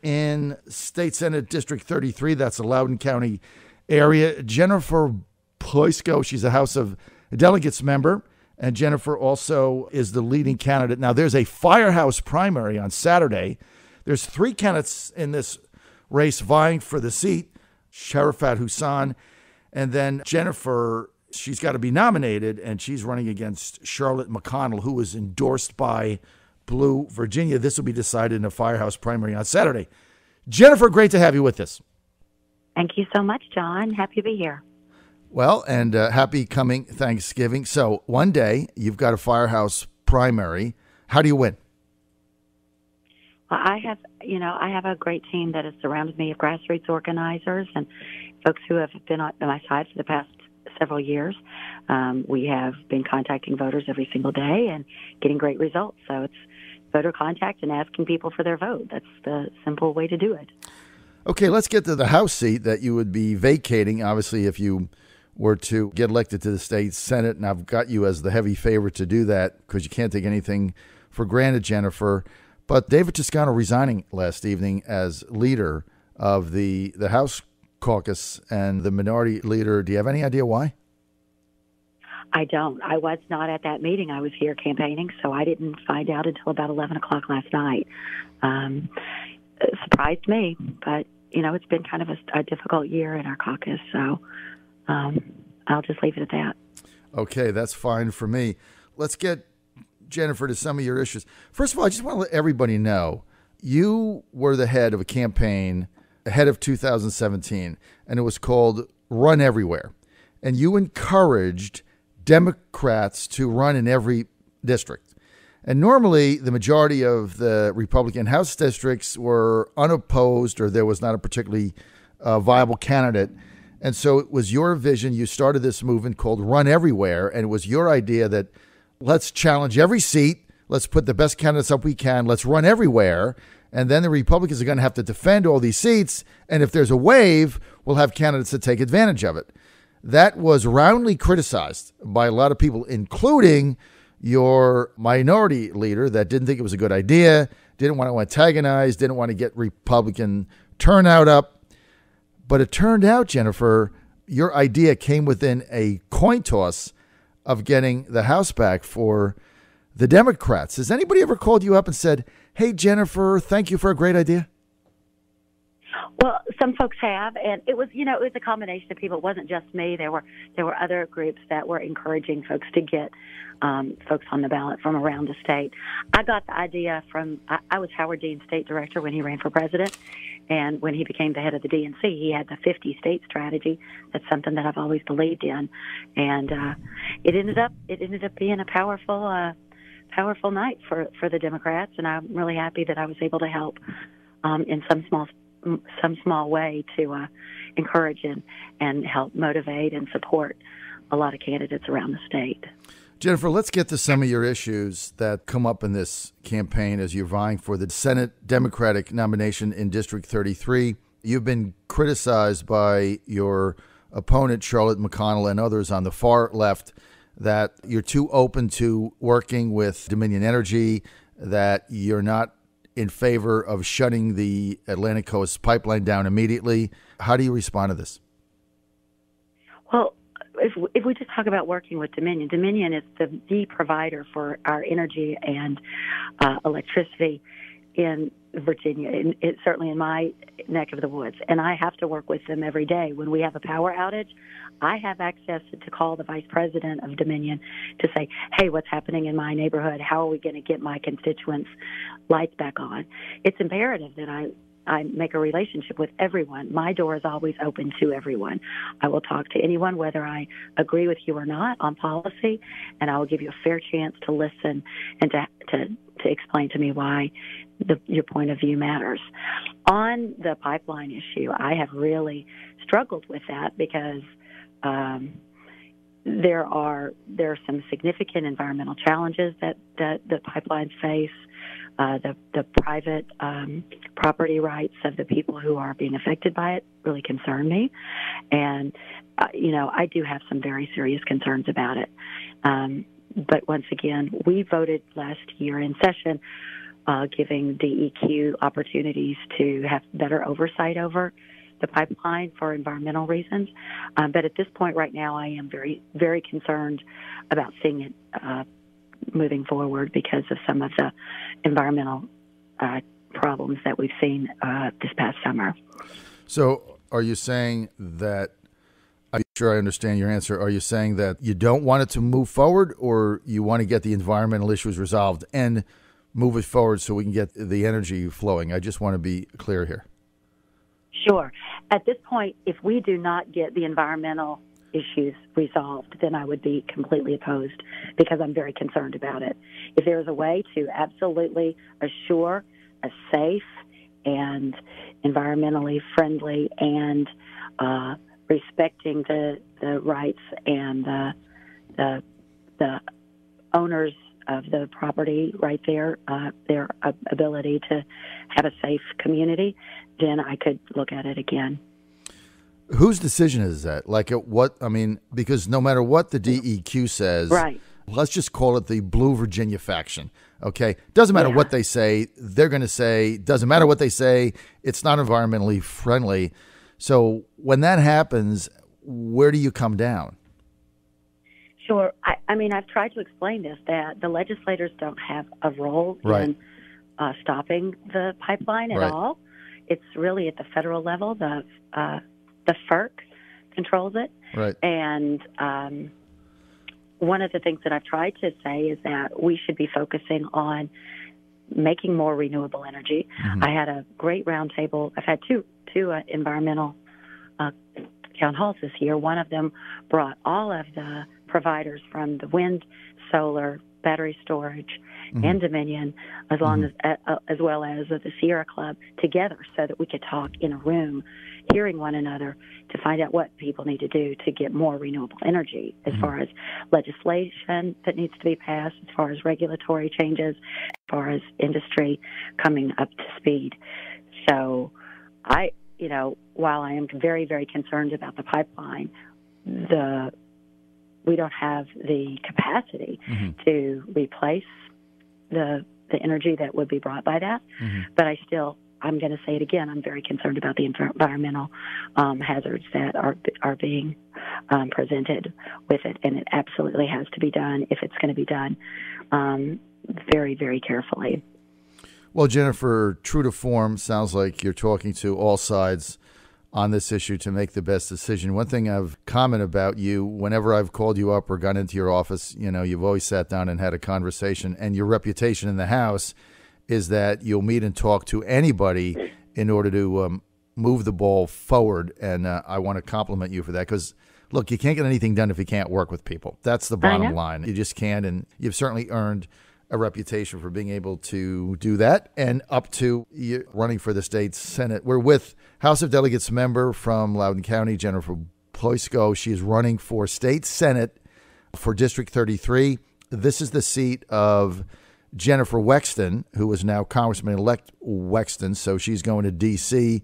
in State Senate District 33. That's a Loudoun County area. Jennifer Boysko, she's a House of Delegates member, and Jennifer also is the leading candidate. Now, there's a firehouse primary on Saturday. There's 3 candidates in this race vying for the seat, Sharifat Hussain, and then Jennifer, she's got to be nominated, and she's running against Charlotte McConnell, who is endorsed by Blue Virginia. This will be decided in a firehouse primary on Saturday. Jennifer, great to have you with us. Thank you so much, John. Happy to be here. Well, and happy coming Thanksgiving. So one day you've got a firehouse primary. How do you win? Well, I have a great team that has surrounded me of grassroots organizers and folks who have been on my side for the past several years. We have been contacting voters every single day and getting great results. So it's voter contact and asking people for their vote. That's the simple way to do it. Okay, let's get to the House seat that you would be vacating, obviously, if you were to get elected to the state Senate. And I've got you as the heavy favorite to do that because you can't take anything for granted, Jennifer. But David Toscano resigning last evening as leader of the House caucus and the minority leader. Do you have any idea why? I don't. I was not at that meeting. I was here campaigning, so I didn't find out until about 11 o'clock last night. It surprised me, but, it's been kind of a difficult year in our caucus, so I'll just leave it at that. Okay, that's fine for me. Let's get, Jennifer, to some of your issues. First of all, I just want to let everybody know you were the head of a campaign ahead of 2017, and it was called Run Everywhere. And you encouraged Democrats to run in every district. And normally the majority of the Republican House districts were unopposed, or there was not a particularly viable candidate. And so it was your vision. You started this movement called Run Everywhere, and it was your idea that let's challenge every seat. Let's put the best candidates up we can. Let's run everywhere. And then the Republicans are going to have to defend all these seats. And if there's a wave, we'll have candidates that take advantage of it. That was roundly criticized by a lot of people, including your minority leader that didn't think it was a good idea, didn't want to antagonize, didn't want to get Republican turnout up. But it turned out, Jennifer, your idea came within a coin toss of getting the House back for the Democrats. Has anybody ever called you up and said, hey, Jennifer, thank you for a great idea? Well, some folks have, and it was a combination of people. It wasn't just me. There were other groups that were encouraging folks to get folks on the ballot from around the state. I got the idea from, I was Howard Dean's state director when he ran for president, and when he became the head of the DNC, he had the 50-state strategy. That's something that I've always believed in, and it ended up being a powerful night for the Democrats, and I'm really happy that I was able to help in some small way to encourage and help motivate and support a lot of candidates around the state. Jennifer, let's get to some of your issues that come up in this campaign as you're vying for the Senate Democratic nomination in District 33. You've been criticized by your opponent, Charlotte McConnell, and others on the far left that you're too open to working with Dominion Energy, that you're not in favor of shutting the Atlantic Coast pipeline down immediately. How do you respond to this? Well, if we just talk about working with Dominion is the provider for our energy and electricity in Virginia, certainly in my neck of the woods. And I have to work with them every day. When we have a power outage, I have access to call the vice president of Dominion to say, hey, what's happening in my neighborhood? How are we going to get my constituents' lights back on? It's imperative that I make a relationship with everyone. My door is always open to everyone. I will talk to anyone, whether I agree with you or not on policy, and I will give you a fair chance to listen and to explain to me why your point of view matters. On the pipeline issue, I have really struggled with that because there are some significant environmental challenges that the pipelines face. The private property rights of the people who are being affected by it really concern me. And, I do have some very serious concerns about it. But once again, we voted last year in session giving DEQ opportunities to have better oversight over the pipeline for environmental reasons. But at this point right now, I am very, very concerned about seeing it moving forward because of some of the environmental problems that we've seen this past summer. So are you saying that, I'm sure I understand your answer, are you saying that you don't want it to move forward, or you want to get the environmental issues resolved and move it forward so we can get the energy flowing? I just want to be clear here. Sure. At this point, if we do not get the environmental issues resolved, then I would be completely opposed because I'm very concerned about it. If there is a way to absolutely assure a safe and environmentally friendly and respecting the rights and the owners of the property right there, their ability to have a safe community, then I could look at it again. Whose decision is that? Because no matter what the DEQ says, right. Let's just call it the Blue Virginia faction, okay? Doesn't matter what they say, they're going to say, doesn't matter what they say, it's not environmentally friendly. So when that happens, where do you come down? Sure. I've tried to explain this, that the legislators don't have a role in stopping the pipeline at all. It's really at the federal level. The FERC controls it. Right. And one of the things that I've tried to say is that we should be focusing on making more renewable energy. Mm-hmm. I had a great roundtable. I've had two environmental town halls this year. One of them brought all of the providers from the wind, solar, battery storage, and Dominion, as well as the Sierra Club, together so that we could talk in a room, hearing one another to find out what people need to do to get more renewable energy, as far as legislation that needs to be passed, as far as regulatory changes, as far as industry coming up to speed. So while I am very, very concerned about the pipeline, we don't have the capacity to replace the energy that would be brought by that. But I'm going to say it again, I'm very concerned about the environmental hazards that are being presented with it, and it absolutely has to be done if it's going to be done very, very carefully. Well, Jennifer, true to form, sounds like you're talking to all sides on this issue to make the best decision. One thing I've commented about you, whenever I've called you up or gone into your office, you've always sat down and had a conversation, and your reputation in the House is that you'll meet and talk to anybody in order to move the ball forward, and I want to compliment you for that because, look, you can't get anything done if you can't work with people. That's the bottom line. You just can't, and you've certainly earned a reputation for being able to do that, and up to running for the state Senate. We're with House of Delegates member from Loudoun County, Jennifer Boysko. She is running for state Senate for District 33. This is the seat of Jennifer Wexton, who is now Congressman-elect Wexton, so she's going to D.C.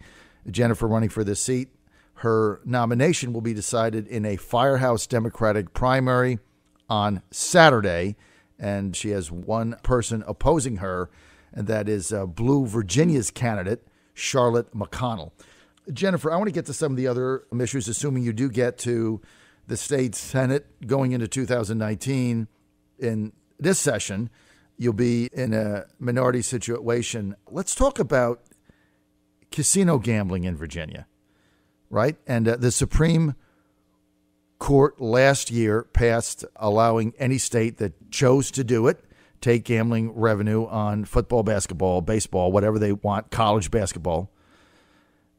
Jennifer running for this seat. Her nomination will be decided in a Firehouse Democratic primary on Saturday, and she has one person opposing her, and that is Blue Virginia's candidate, Charlotte McConnell. Jennifer, I want to get to some of the other issues, assuming you do get to the state Senate going into 2019. In this session, you'll be in a minority situation. Let's talk about casino gambling in Virginia, right? And the Supreme Court last year passed allowing any state that chose to do it take gambling revenue on football, basketball, baseball, whatever they want, college basketball.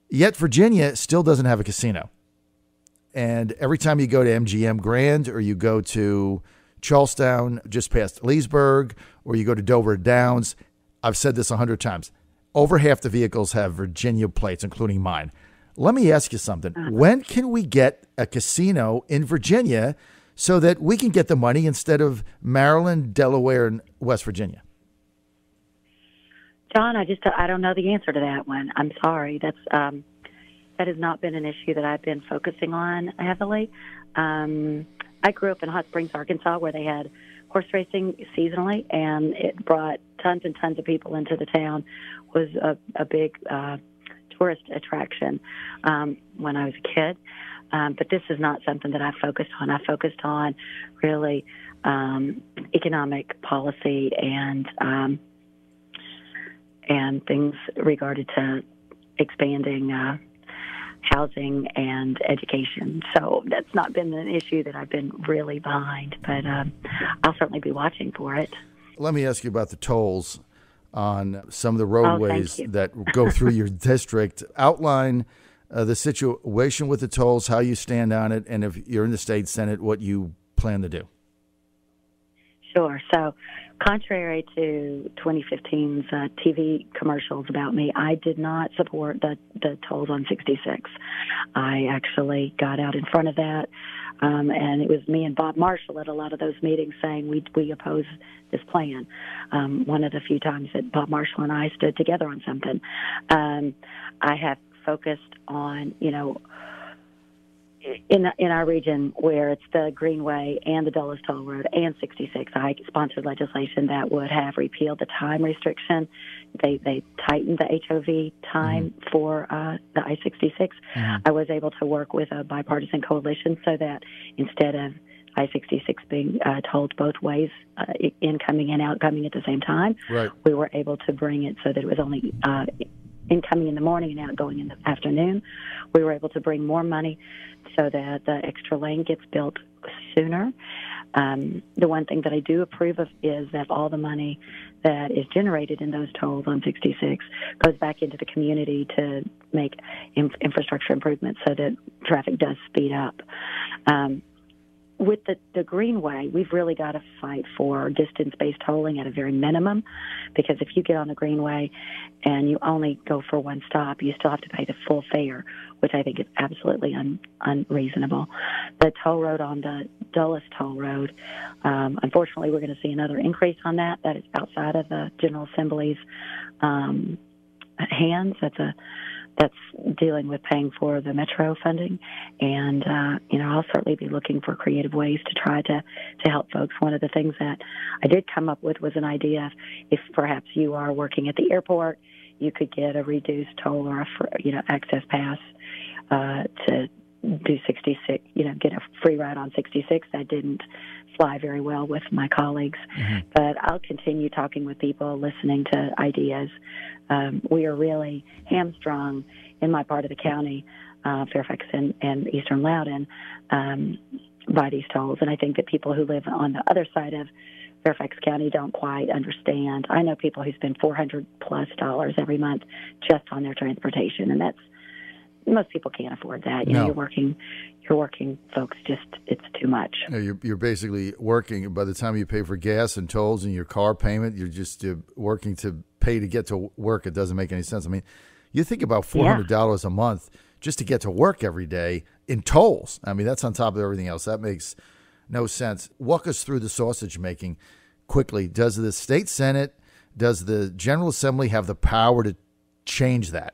Yet Virginia still doesn't have a casino. And every time you go to MGM Grand or you go to Charlestown, just past Leesburg, or you go to Dover Downs, I've said this 100 times, over half the vehicles have Virginia plates, including mine. Let me ask you something. When can we get a casino in Virginia so that we can get the money instead of Maryland, Delaware, and West Virginia? John, I don't know the answer to that one. I'm sorry. That has not been an issue that I've been focusing on heavily. I grew up in Hot Springs, Arkansas, where they had horse racing seasonally, and it brought tons and tons of people into the town. Was a big tourist attraction when I was a kid. But this is not something that I focused on. I focused on really economic policy and things regarded to expanding housing and education. So that's not been an issue that I've been really behind, but I'll certainly be watching for it. Let me ask you about the tolls on some of the roadways that go through your district. Outline the situation with the tolls, how you stand on it, and if you're in the state Senate, what you plan to do. Sure. So contrary to 2015's TV commercials about me, I did not support the tolls on 66. I actually got out in front of that, and it was me and Bob Marshall at a lot of those meetings saying we oppose this plan. One of the few times that Bob Marshall and I stood together on something. I have focused on, in our region where it's the Greenway and the Dulles Toll Road and 66, I sponsored legislation that would have repealed the time restriction. They tightened the HOV time for the I-66. I was able to work with a bipartisan coalition so that instead of I-66 being tolled both ways, incoming and outgoing at the same time, we were able to bring it so that it was only incoming in the morning and outgoing in the afternoon. We were able to bring more money so that the extra lane gets built sooner. The one thing that I do approve of is that all the money that is generated in those tolls on 66 goes back into the community to make infrastructure improvements so that traffic does speed up. With the Greenway, we've really got to fight for distance-based tolling at a very minimum, because if you get on the Greenway and you only go for one stop, you still have to pay the full fare, which I think is absolutely unreasonable. The toll road on the Dulles Toll Road, unfortunately, we're going to see another increase on that. That is outside of the General Assembly's hands. That's dealing with paying for the Metro funding. And, I'll certainly be looking for creative ways to try to help folks. One of the things that I did come up with was an idea of if perhaps you are working at the airport, you could get a reduced toll or access pass to do 66, get a free ride on 66. That didn't fly very well with my colleagues. But I'll continue talking with people, listening to ideas. We are really hamstrung in my part of the county, Fairfax and Eastern Loudoun, by these tolls. And I think that people who live on the other side of Fairfax County don't quite understand. I know people who spend $400+ every month just on their transportation, and most people can't afford that. You're working folks, it's too much. You're basically working. By the time you pay for gas and tolls and your car payment, you're just working to pay to get to work. It doesn't make any sense. I mean, you think about $400 a month just to get to work every day in tolls. I mean, that's on top of everything else. That makes no sense. Walk us through the sausage making quickly. Does the state Senate, does the General Assembly have the power to change that?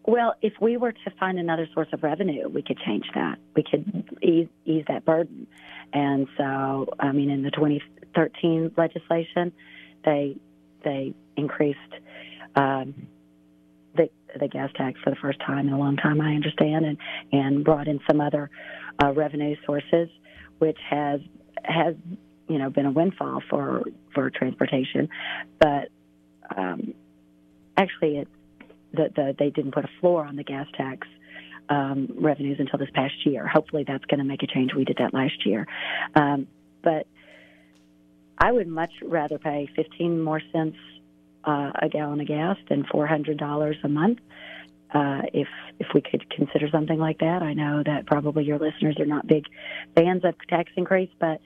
Well, if we were to find another source of revenue, we could change that. We could ease that burden. And so, in the 2013 legislation, they increased the gas tax for the first time in a long time, I understand, and brought in some other revenue sources, which has been a windfall for transportation. But actually, they didn't put a floor on the gas tax revenues until this past year. Hopefully that's going to make a change. We did that last year. But I would much rather pay 15 more cents a gallon of gas than $400 a month. If we could consider something like that. I know that probably your listeners are not big fans of tax increase, but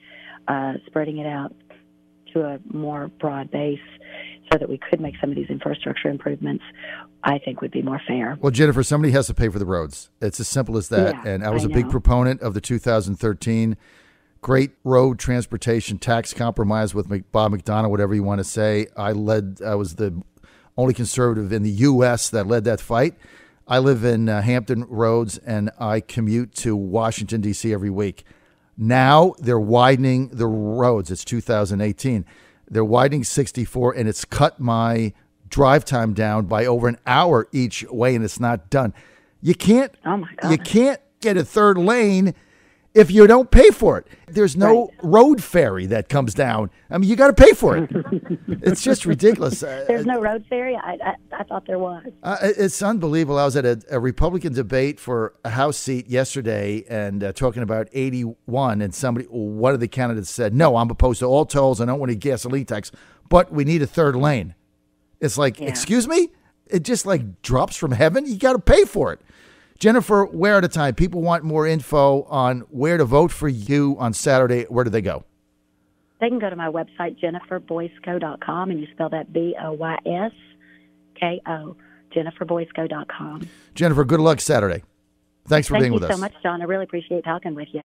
spreading it out to a more broad base so that we could make some of these infrastructure improvements, I think would be more fair. Well, Jennifer, somebody has to pay for the roads. It's as simple as that. Yeah, and I was a big proponent of the 2013 Great Road Transportation Tax Compromise with Bob McDonough, whatever you want to say. I was the only conservative in the U.S. that led that fight. I live in Hampton Roads, and I commute to Washington, D.C. every week. Now they're widening the roads. It's 2018. They're widening 64, and it's cut my drive time down by over an hour each way, and it's not done. You can't. Oh my God. You can't get a third lane if you don't pay for it. There's no road ferry that comes down. I mean, you got to pay for it. It's just ridiculous. There's no road ferry? I thought there was. It's unbelievable. I was at a Republican debate for a House seat yesterday and talking about 81, and one of the candidates said, no, I'm opposed to all tolls. I don't want a gasoline tax, but we need a third lane. It's like, excuse me? It just like drops from heaven. You got to pay for it. Jennifer, we're out of time. People want more info on where to vote for you on Saturday. Where do they go? They can go to my website, jenniferboysko.com, and you spell that Boysko, jenniferboysko.com. Jennifer, good luck Saturday. Thanks for being with us. Thank you so much, John. I really appreciate talking with you.